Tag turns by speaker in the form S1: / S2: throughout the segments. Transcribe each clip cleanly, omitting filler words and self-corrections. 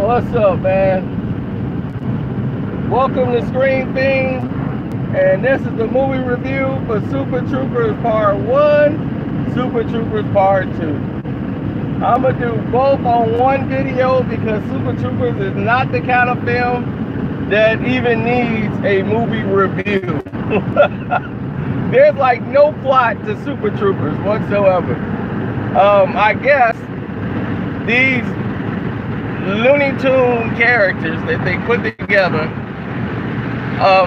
S1: What's up, man? Welcome to Screen Fiends, and this is the movie review for Super Troopers Part 1, Super Troopers Part 2. I'm going to do both on one video because Super Troopers is not the kind of film that even needs a movie review. There's like no plot to Super Troopers whatsoever. I guess these Looney Tune characters that they put together,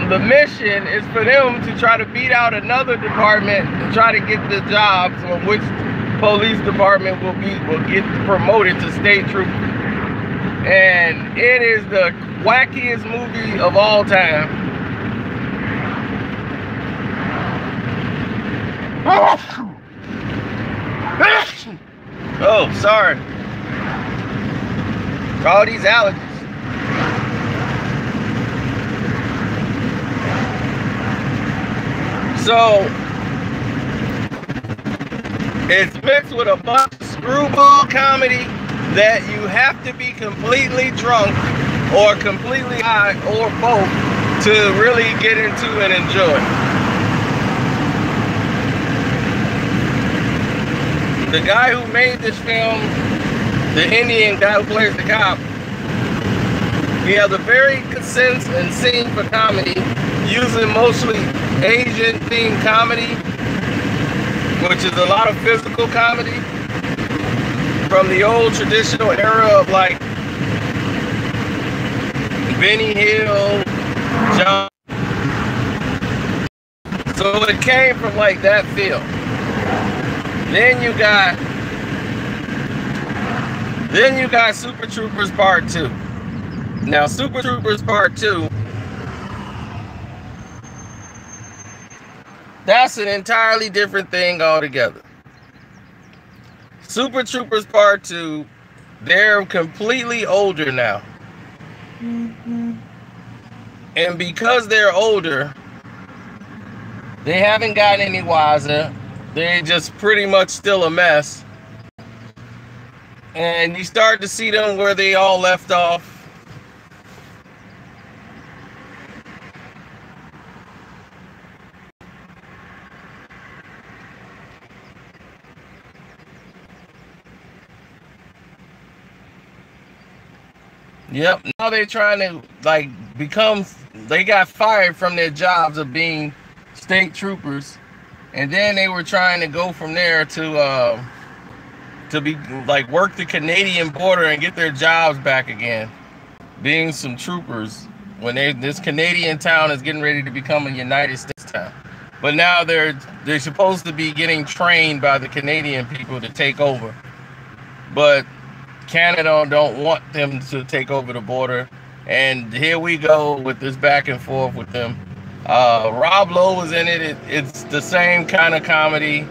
S1: the mission is for them to try to beat out another department and try to get the jobs on which police department will get promoted to state trooper. And it is the wackiest movie of all time. Oh, sorry. All these allergies. So it's mixed with a bunch of screwball comedy that you have to be completely drunk or completely high or both to really get into and enjoy. The guy who made this film, the Indian guy who plays the cop, he has a very good sense and scene for comedy, using mostly Asian themed comedy, which is a lot of physical comedy from the old traditional era of like Benny Hill, John. So it came from like that feel. Then you got Super Troopers Part 2. Now, Super Troopers Part 2, that's an entirely different thing altogether. Super Troopers Part 2, they're completely older now. And because they're older, they haven't gotten any wiser. They're just pretty much still a mess. And you start to see them where they all left off. Yep, now they're trying to like they got fired from their jobs of being state troopers. And then they were trying to go from there to be like work the Canadian border and get their jobs back again, being some troopers when this Canadian town is getting ready to become a United States town. But now they're supposed to be getting trained by the Canadian people to take over, but Canada don't want them to take over the border. And here we go with this back and forth with them. Rob Lowe was in it. It's the same kind of comedy.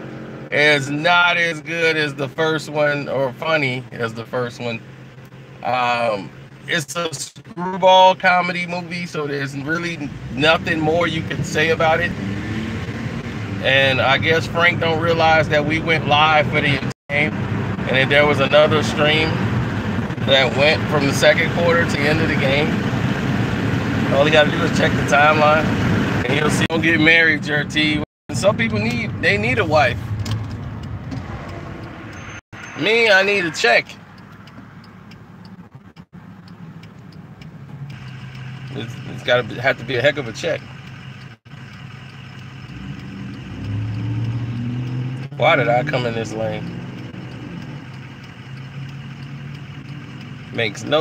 S1: It's not as good as the first one or funny as the first one. It's a screwball comedy movie, so there's really nothing more you can say about it. And I guess Frank don't realize that we went live for the game, and that there was another stream that went from the second quarter to the end of the game. All you gotta do is check the timeline, and you'll see them get married, JRT. Some people need a wife. Me, I need a check. It's have to be a heck of a check. Why did I come in this lane? Makes no